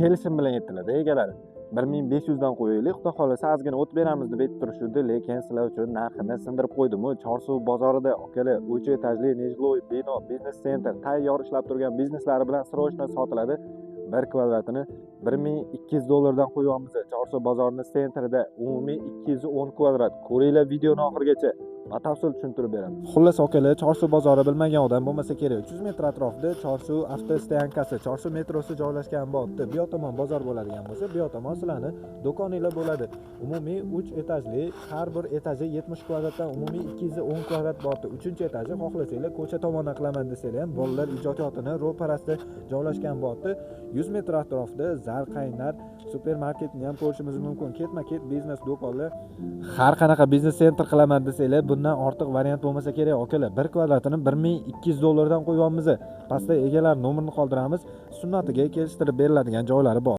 kelishim bilan aytiladi egalar. 1500 dan qo'yaylik, xudo xolasa ozgina o't beramiz deb aytib turishdi, lekin sizlar uchun narxini sindirib qo'ydim. Chorsu bozorida akalar 3 etajli nejloy bino, biznes sentr, tayyor ishlab turgan bizneslari bilan srochno sotiladi. 1 kvadratini $1200 dan qo'yamiz. Chorsu bozorining sentrida umumiy 210 kvadrat. Ko'ringlar videoni oxirigacha. Batafsil tushuntirib beraman. Xullas akalar, Chorsu bozori bilmagan odam bo'lmasa kerak. 300 metr atrofida Chorsu avtostankasi, Chorsu metrosi joylashgan bo'libdi. Bu tomon bozor bo'ladigan bo'lsa, bu tomon sizlarni do'koninglar bo'ladi. Umumiy 3 etajli, har bir etaji 70 kvadratdan umumiy 210 kvadrat bo'libdi. 3-etaji xohlasanglar ko'cha tomondan qilaman desangiz ham, bolalar ijodiyotini ro'parasida joylashgan bo'libdi. 100 metr atrofida Zarqaynar supermarketni ham ko'rishingiz mumkin. Ketma-ket biznes do'konlar, har qanaqa biznes sentr qilaman desanglar, bundan ortiq variant bo'lmasa kerak akalar. 1 kvadratini $1200 dan qo'yamiz. Pastda egalar nomerini qoldiramiz. Sunnatiga kelishtirib beriladigan joylari bor.